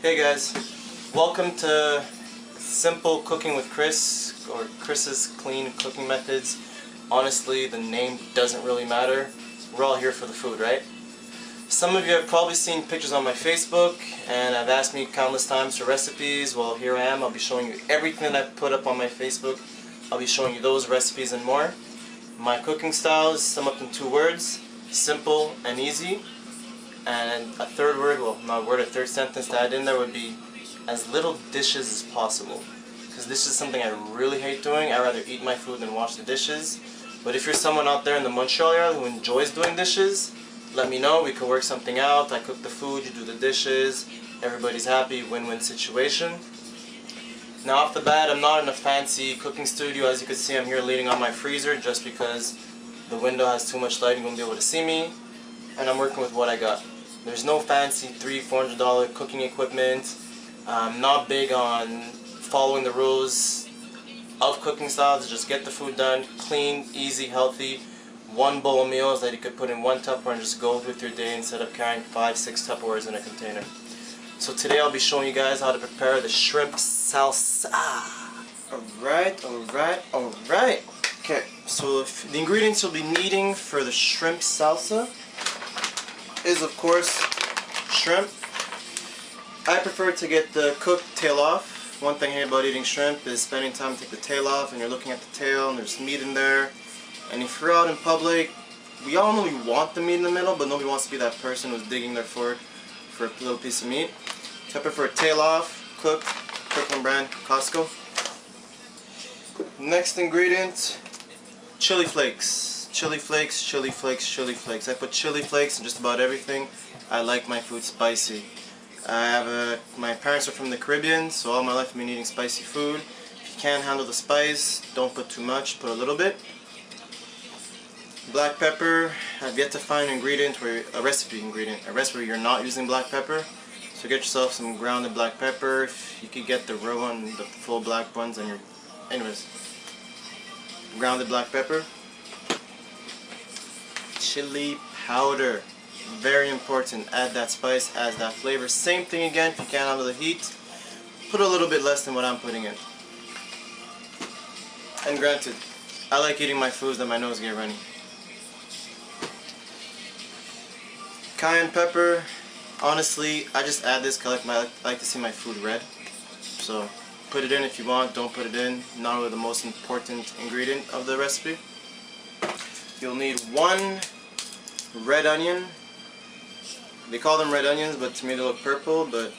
Hey guys, welcome to Simple Cooking with Chris, or Chris's Clean Cooking Methods. Honestly, the name doesn't really matter. We're all here for the food, right? Some of you have probably seen pictures on my Facebook and have asked me countless times for recipes. Well, here I am. I'll be showing you everything that I put up on my Facebook. I'll be showing you those recipes and more. My cooking style is summed up in 2 words: simple and easy. And a third word, well, not a word, a third sentence to add in there would be as little dishes as possible. Because this is something I really hate doing. I'd rather eat my food than wash the dishes. But if you're someone out there in the Montreal area who enjoys doing dishes, let me know. We can work something out. I cook the food, you do the dishes, everybody's happy, win-win situation. Now off the bat, I'm not in a fancy cooking studio. As you can see, I'm here leaning on my freezer just because the window has too much light, you won't be able to see me. And I'm working with what I got. There's no fancy $300-400 cooking equipment. I'm not big on following the rules of cooking styles. Just get the food done, clean, easy, healthy. 1 bowl of meals that you could put in 1 Tupperware and just go with your day instead of carrying 5-6 Tupperwares in a container. So today I'll be showing you guys how to prepare the shrimp salsa. Alright. Okay, so the ingredients you'll be needing for the shrimp salsa is, of course, shrimp. I prefer to get the cooked tail off. One thing I hate about eating shrimp is spending time to take the tail off and you're looking at the tail and there's meat in there. And if you're out in public, we all know we want the meat in the middle, but nobody wants to be that person who's digging their fork for a little piece of meat. So I prefer tail off, cooked, Kirkland brand, Costco. Next ingredient, chili flakes. Chili flakes. I put chili flakes in just about everything. I like my food spicy. My parents are from the Caribbean, so all my life I've been eating spicy food. If you can't handle the spice, don't put too much, put a little bit. Black pepper, I've yet to find a recipe where you're not using black pepper. So get yourself some grounded black pepper. If you could get the raw one, the full black ones, and anyways, grounded black pepper. Chili powder, very important. Add that spice, add that flavor. Same thing again, if you can't handle the heat, put a little bit less than what I'm putting in. And granted, I like eating my foods that my nose get runny. Cayenne pepper, honestly, I just add this because I like to see my food red. So put it in if you want, don't put it in. Not really the most important ingredient of the recipe. You'll need 1 red onion. They call them red onions, but to me they look purple, but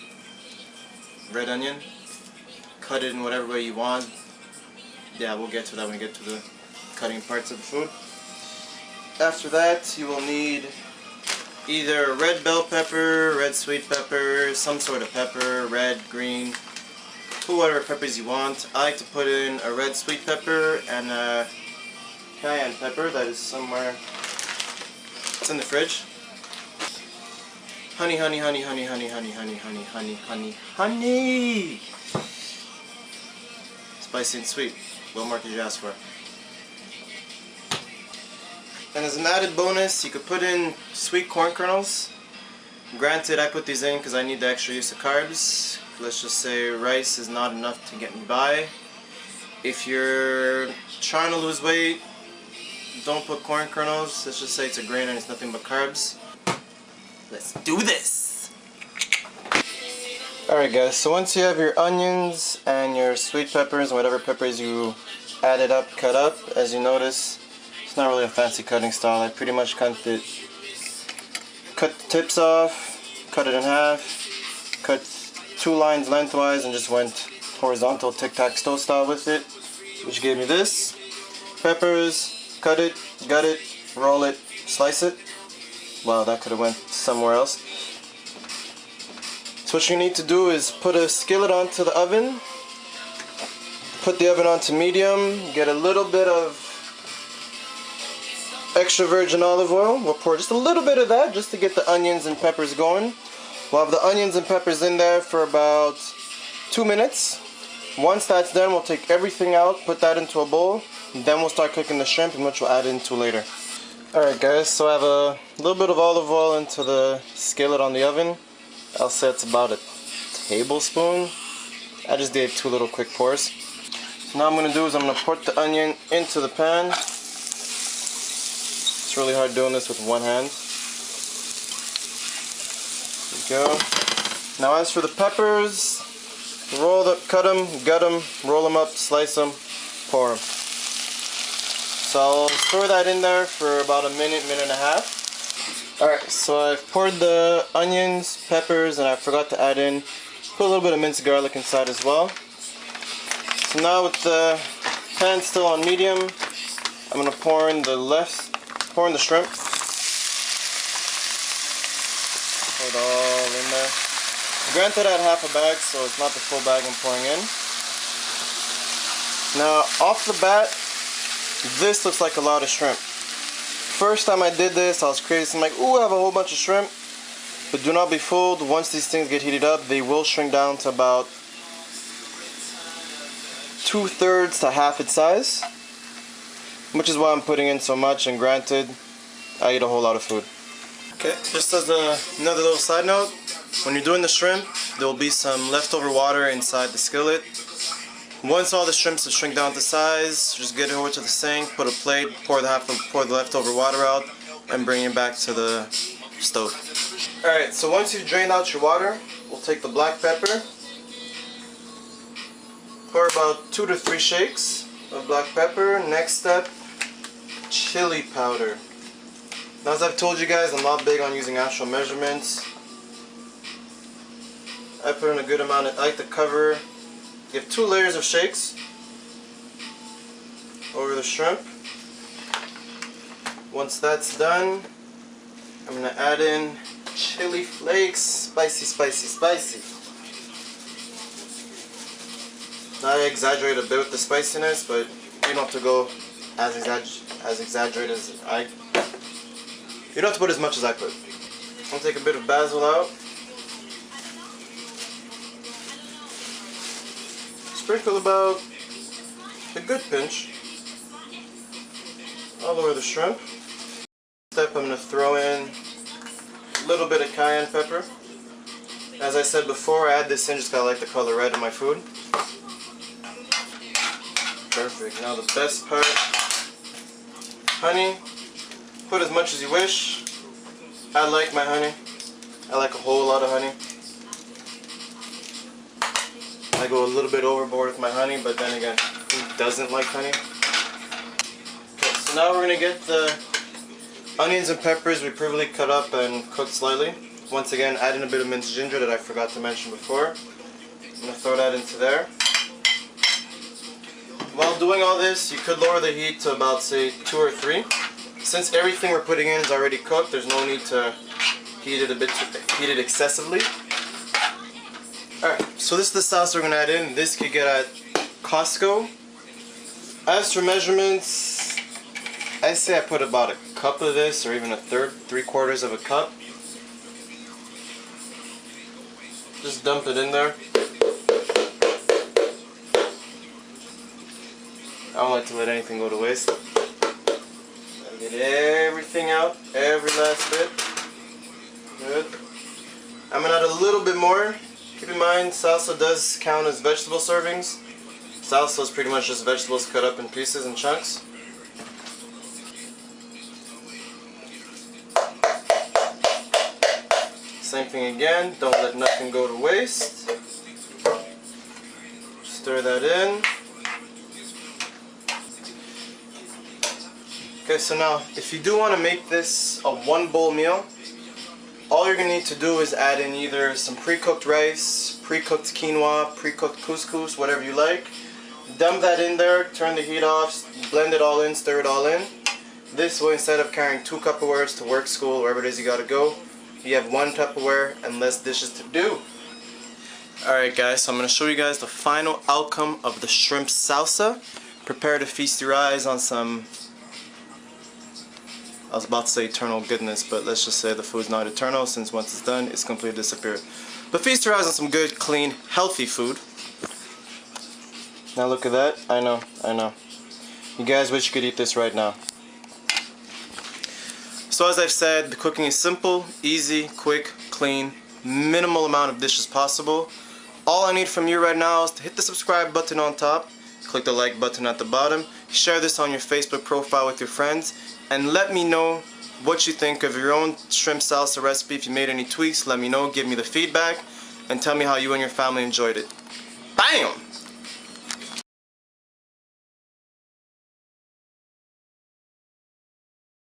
red onion. Cut it in whatever way you want. Yeah, we'll get to that when we get to the cutting parts of the food. After that, you will need either red bell pepper, red sweet pepper, some sort of pepper, red, green, put whatever peppers you want. I like to put in a red sweet pepper and a cayenne pepper that is somewhere. It's in the fridge. Honey. Spicy and sweet. What more could you ask for? And as an added bonus, you could put in sweet corn kernels. Granted, I put these in because I need the extra use of carbs. Let's just say rice is not enough to get me by. If you're trying to lose weight, don't put corn kernels. Let's just say it's a grain and it's nothing but carbs. Let's do this! Alright guys, so once you have your onions and your sweet peppers, whatever peppers you added up, cut up, as you notice, it's not really a fancy cutting style. I pretty much cut the tips off, cut it in half, cut 2 lines lengthwise and just went horizontal tic-tac-toe style with it, which gave me this. Peppers, cut it, gut it, roll it, slice it. Wow, that could have went somewhere else. So what you need to do is put a skillet onto the oven, put the oven onto medium, get a little bit of extra virgin olive oil. We'll pour just a little bit of that just to get the onions and peppers going. We'll have the onions and peppers in there for about 2 minutes. Once that's done, we'll take everything out, put that into a bowl, and then we'll start cooking the shrimp, which we'll add into later. Alright guys, so I have a little bit of olive oil into the skillet on the oven. I'll say that's about it. tablespoon. I just did 2 little quick pours. So now I'm going to do is I'm going to put the onion into the pan. It's really hard doing this with one hand. There we go. Now as for the peppers, cut them, gut them, roll them up, slice them, pour them. So I'll store that in there for about a minute, minute and a half. Alright, so I've poured the onions, peppers, and I forgot to add in, put a little bit of minced garlic inside as well. So now with the pan still on medium, I'm going to pour in the shrimp. Pour it all in there. Granted, I had half a bag, so it's not the full bag I'm pouring in. Now, off the bat, this looks like a lot of shrimp. First time I did this, I was crazy. I'm like, ooh, I have a whole bunch of shrimp. But do not be fooled. Once these things get heated up, they will shrink down to about 2/3 to half its size. Which is why I'm putting in so much. And granted, I eat a whole lot of food. Okay, just as another little side note, when you're doing the shrimp, there will be some leftover water inside the skillet. Once all the shrimps have shrunk down to size, just get it over to the sink, put a plate, pour the leftover water out, and bring it back to the stove. Alright, so once you've drained out your water, we'll take the black pepper, pour about 2 to 3 shakes of black pepper. Next step, chili powder. Now, as I've told you guys, I'm not big on using actual measurements. I put in a good amount. I like to cover, give 2 layers of shakes over the shrimp. Once that's done, I'm going to add in chili flakes. Spicy, spicy, spicy. Now I exaggerate a bit with the spiciness, but you don't have to go as exaggerated as I. You don't have to put as much as I put. I'll take a bit of basil out. Sprinkle about a good pinch all over the shrimp. Step, I'm going to throw in a little bit of cayenne pepper. As I said before, I add this in just because I like the color red in my food. Perfect. Now the best part, honey. Put as much as you wish. I like my honey. I like a whole lot of honey. I go a little bit overboard with my honey, but then again, who doesn't like honey? Okay, so now we're going to get the onions and peppers we previously cut up and cooked slightly. Once again, add in a bit of minced ginger that I forgot to mention before. I'm going to throw that into there. While doing all this, you could lower the heat to about, say, 2 or 3. Since everything we're putting in is already cooked, there's no need to heat it excessively. Alright, so this is the sauce we're going to add in. This you could get at Costco. As for measurements, I say I put about a cup of this, or even a third, 3/4 of a cup. Just dump it in there. I don't like to let anything go to waste. Get everything out, every last bit. Good. I'm going to add a little bit more. Keep in mind, salsa does count as vegetable servings. Salsa is pretty much just vegetables cut up in pieces and chunks. Same thing again, don't let nothing go to waste. Stir that in. Okay, so now, if you do want to make this a 1-bowl meal, all you're going to need to do is add in either some pre-cooked rice, pre-cooked quinoa, pre-cooked couscous, whatever you like. Dump that in there, turn the heat off, blend it all in, stir it all in. This way, instead of carrying 2 Tupperwares to work, school, wherever it is you got to go, you have 1 Tupperware and less dishes to do. Alright guys, so I'm going to show you guys the final outcome of the shrimp salsa. Prepare to feast your eyes on some, I was about to say eternal goodness, but let's just say the food's not eternal, since once it's done, it's completely disappeared. But feast your eyes on some good, clean, healthy food. Now look at that. I know. You guys wish you could eat this right now. So as I've said, the cooking is simple, easy, quick, clean, minimal amount of dishes possible. All I need from you right now is to hit the subscribe button on top, click the like button at the bottom, share this on your Facebook profile with your friends, and let me know what you think of your own shrimp salsa recipe. If you made any tweaks, let me know, give me the feedback, and tell me how you and your family enjoyed it. Bam!